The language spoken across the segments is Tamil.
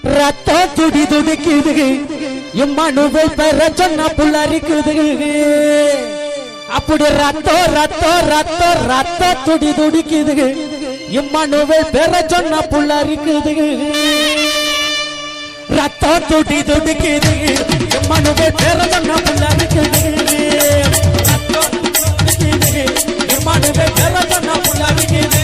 ரத்தம் துடி துடிக்குது இம்மானுவை பெற சொன்ன புள்ளரிக்குது அப்படி ரத்தம் ரத்தம் ரத்தம் ரத்தம் துடி துடிக்குது இம்மானுவை பெற சொன்ன புள்ளரிக்குது ரத்தம் துடி துடிக்குது இம்மானுவை பெற சொன்ன புள்ளரிக்குது ரத்தம் துடிக்குது இம்மானுவை பெற சொன்ன புள்ளரிக்குது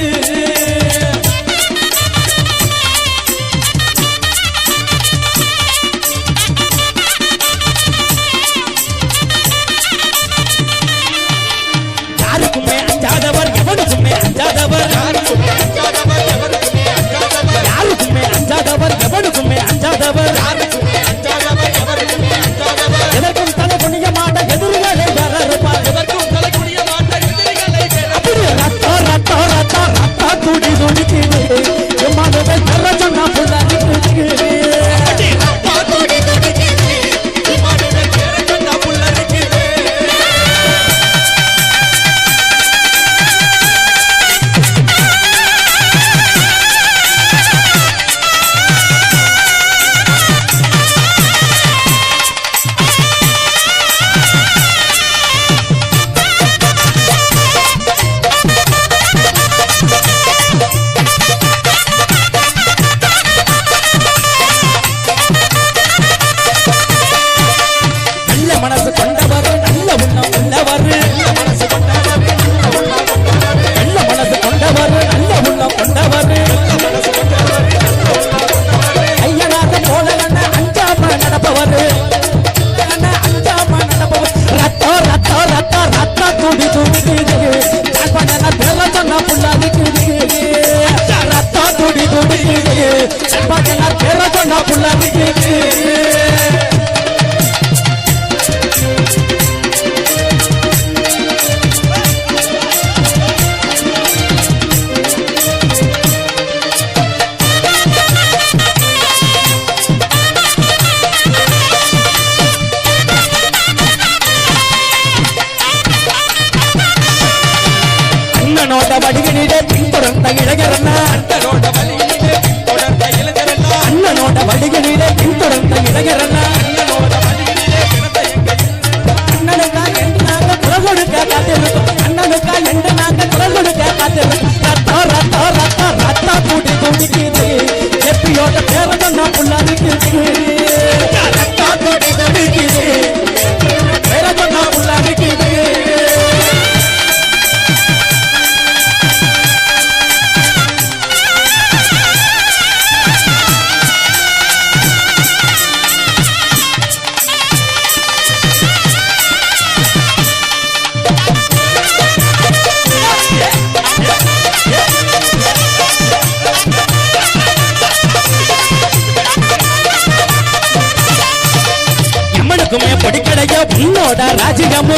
உன்னோட ராஜ்யமோ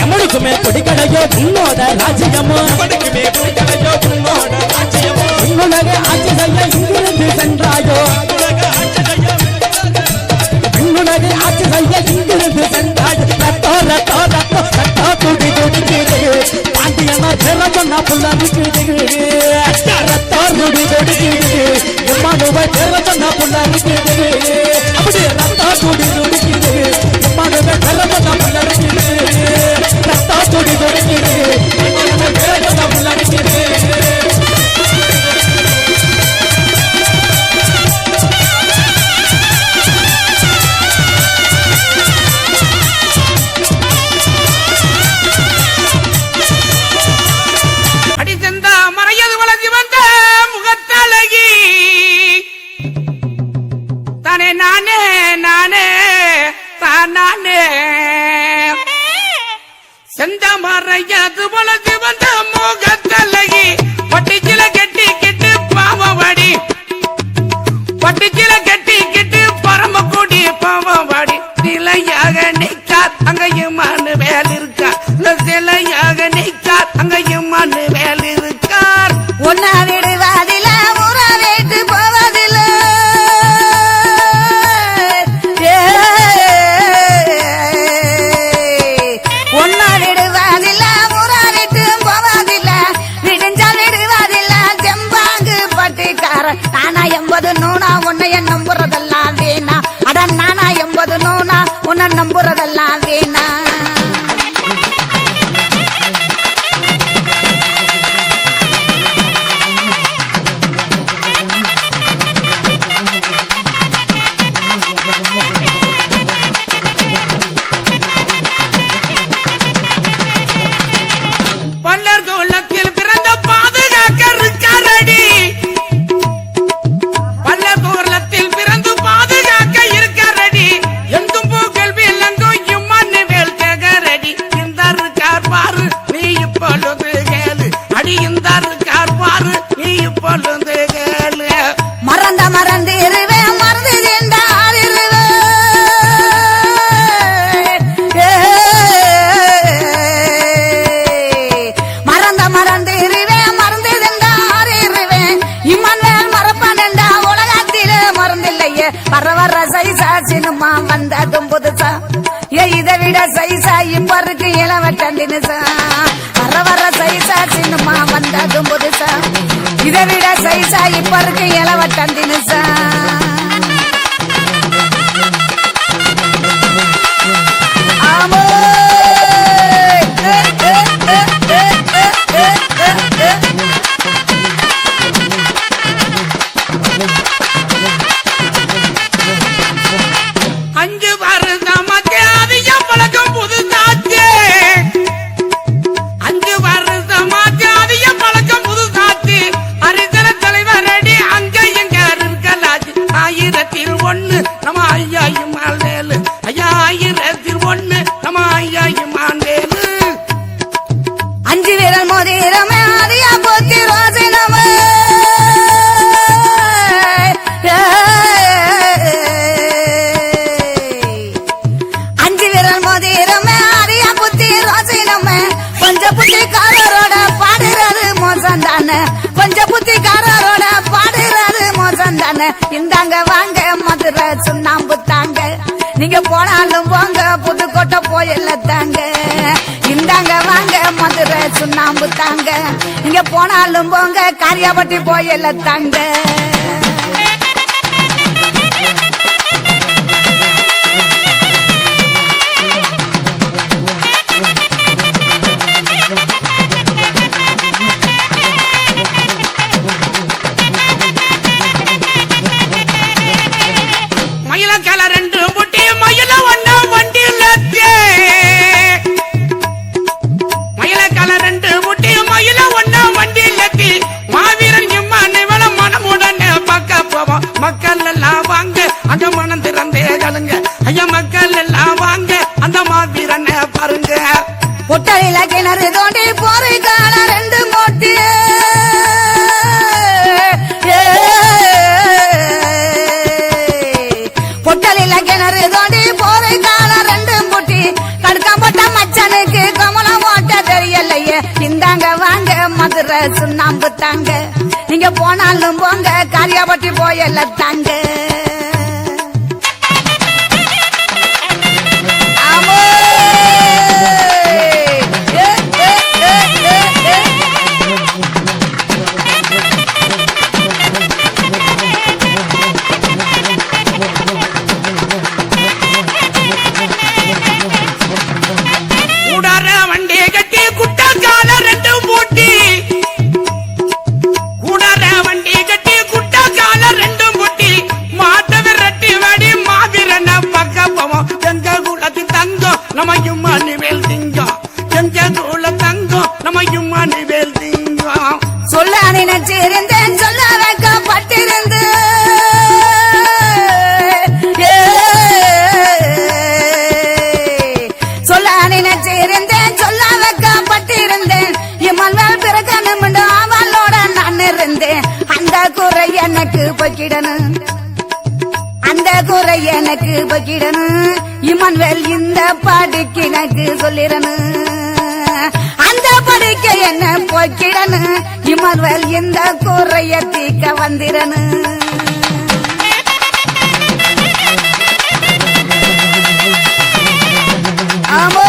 எமனுக்குமே கொடிக்கடையோ உன்னோட ராஜ்யமோ உன்னுலக ஆட்சி செய்ய இங்கிருந்து சென்றாயோ உன்னுலக ஆட்சி செய்ய இங்கிருந்து சென்றாய் ரத்தோ ரத்தோ ரத்தோ ரத்தோ துடி துடிக்குது பாண்டியனா பெற சொன்ன புள்ளரிக்குது ரத்தோ துடி துடிக்குது இம்மானுவை பெற சொன்ன புள்ளரிக்குது அப்படி ரத்தா துடி துடிக்குது இம்மானுவை பெற சொன்ன புள்ளரிக்குது ரத்தா துடி துடிக்குது இம்மானுவை பெற சொன்ன புள்ளரிக்குது செந்தமரையாது வளர்ந்து வந்த முகத்தலகி பட்டிச்சில கெட்டி கிட்டு பாவவாடி பட்டிச்சில கெட்டி கிட்டு பரமக்குடி பாவவாடி சிலையாக நிக்கா அங்கையும் மண்ணு வேல் இருக்கா சிலையாக நிக்கா அங்கையும் மண்ணு வேல் இருக்கார் ஒன்னா விடுவாதில ஊரா வீட்டு போவதில்லை உன்னைய நம்புறதெல்லாம் வேணா அட நானா எம்பது நோனா உன்னை நம்புறதெல்லாம் வேணா மறந்து இருவேன் மறந்து மறந்து இருவேன் மறந்து இருவேன் இம்மன் மறப்பான் என்றா உலகத்திலே மறந்தில்லையே வர சைசா சினிமா வந்ததும் புதுசா இதை விட சைசா இப்ப இருக்கு இளவட்டண்டினுசா வர சைசா சினிமா வந்ததும் புதுசா இதை விட சைசா இப்ப இருக்கு இளவட்டண்டினுசா ஆமோ அஞ்சு வருஷமாச்சு அதிக பழக்கம் புதுசாச்சு அஞ்சு வருஷமாச்சு அதிக பழக்கம் புதுசாச்சு அரிசன தலைவர் அடி அங்க எங்க இருக்கலாச்சு 1001 நம்ம ஐயாயும் ஆண்டேலு ஐயா 1001 நம்ம ஐயாயும் ஆண்டேலு அஞ்சு விரல் மோதிரமே அதிகா போச்சு ரோசினமே கொஞ்சம் புத்திக்காரரோட பாடுறது மோசம் தானே கொஞ்சம் புத்திக்காரரோட பாடுறது மோசம் தானே இந்தாங்க வாங்க மதுரை சுண்ணாம்பு தாங்க நீங்க போனாலும் போங்க புதுக்கோட்டை போயில தாங்க இந்தாங்க வாங்க மதுரை சுண்ணாம்பு தாங்க நீங்க போனாலும் போங்க காரியாபட்டி போயில தாங்க மக்கள் எல்லாம் வாங்க அங்க மனம் திறந்தே கலுங்க ஐயா மக்கள் எல்லாம் வாங்க அந்த மாவீரனை பாருங்க பொட்டையில கிணறு தோண்டி போறீக்கான 2 மோட்டி பொட்டலில கிணறு தோண்டி போறீக்கான 2 மூட்டி கடுக்கம் போட்ட மச்சனுக்கு கமலம் ஓட்ட தெரியலையே இந்தாங்க வாங்க மதுரை சுண்ணாம்பு தாங்க நீங்க போனாலும் போங்க காரியாபட்டி போயல தாங்க வண்டி கட்டி குட்டக்கால 2 மூட்டி வண்டி கட்டி குட்டக்கால 2 மூட்டி மாட்ட விரட்டி வாடி மாவீரன பக்க போவோம் எங்க குலத்து தங்கம் நம்ம மணிவேல் திங்கம் எங்க குல தங்கம் நம்ம மணிவேல் திங்கம் சொல்ல நினைச்சிருந்தேன் சொல்ல வைக்கப்பட்டிருந்து சொல்ல நினைச்சிருந்தேன் சொல்ல வைக்கப்பட்டிருந்தேன் இம்மன் பிறக்கணும் அவளோட நான் இருந்தேன் அந்த குறை எனக்கு பக்கிடணும் அந்த குறை எனக்கு பக்கிடணும் இம்மன்வேல் இந்த பாடிக்கு எனக்கு சொல்லிடணும் அந்த படிக்க என்ன போக்கிடணும் இம்மன்வேல் இந்த குறைய தீக்க வந்திடணும் ஆமோ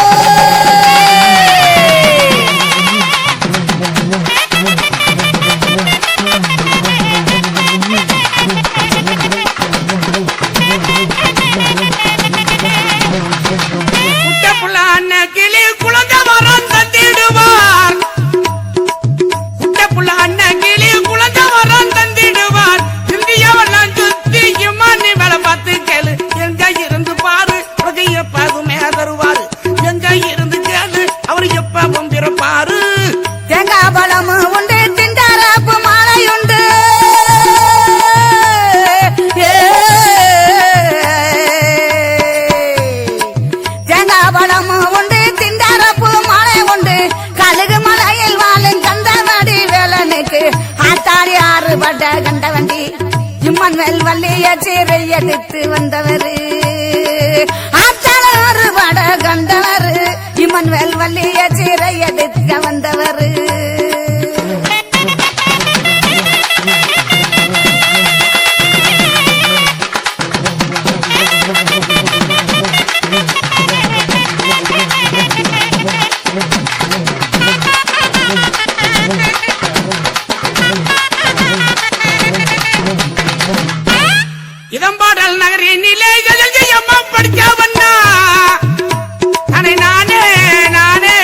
அறுபட கண்ட வண்டி இம்மன்வேல் வள்ளிய சீரை எடுத்து வந்தவரு ஆத்தாள அறுபட கண்டவரு இம்மன்வேல் வள்ளிய சீரை எடுக்க வந்தவரு இதம்பாடல் நகரினிலே அம்மா படிக்க வந்தா நானே நானே நானே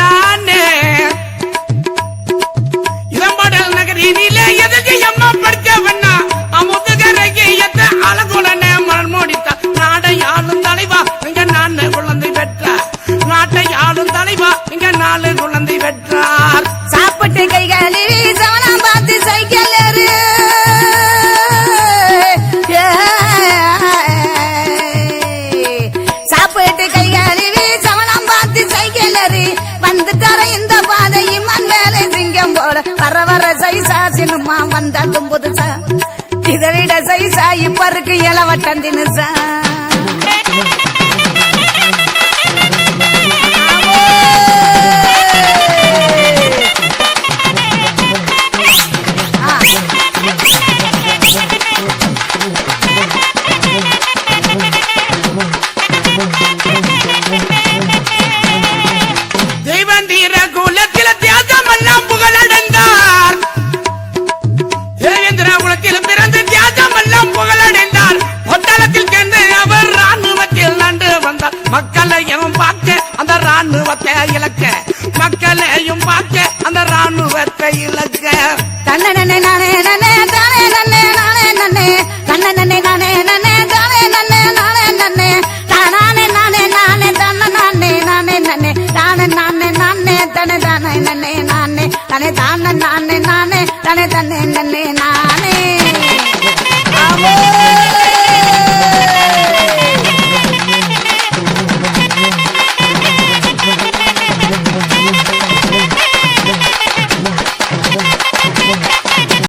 நானே இதம்பாடல் நகரினிலே அம்மா படிக்க வந்தா அமுதுகரைக்கு எத்த அழகுடனே மண் முடித்தா நாடை ஆளும் தலைவா இங்க நாலு குழந்தை பெற்றார் நாட்டை ஆளும் தலைவா இங்க 4 குழந்தை பெற்றார் சாப்பிட்டு கைகளில் சவனம் பார்த்து சைக்கிள் சாப்பிட்டு கைகளில் சவனம் பார்த்து சைக்கிள் வந்து தர இந்த பாதையும் வேலை சிங்கம் போல வர வர சைசா சினிமா வந்தாலும் புதுசா இதை விட சைசா இப்ப இருக்கு இளவட்டம் தினுசா தெய்வந்தீர குலத்தில தியாகமெல்லாம் புகழடைந்தார் தேவேந்திர குலத்தில் பிறந்து தியாகமெல்லாம் புகழடைந்தார் ஒட்டளத்தில் சேர்ந்து அவர் ராணுவத்தில் நண்டு வந்தார் மக்களையும் பார்க்க அந்த ராணுவத்தை இழக்க மக்களையும் பார்க்க அந்த ராணுவத்தை இழக்க தன்னே நானே நன்னே தானே நன்னே நானே நன்னே தன்னே நானே நன்னே தானே நன்னே நானே நன்னே தானே நானே நானே தன்ன நானே நானே நன்னே தானே நானே நானே தனே தானே நன்னே நானே தனே தானே நானே நானே தனே தன்னே நன்னே நானே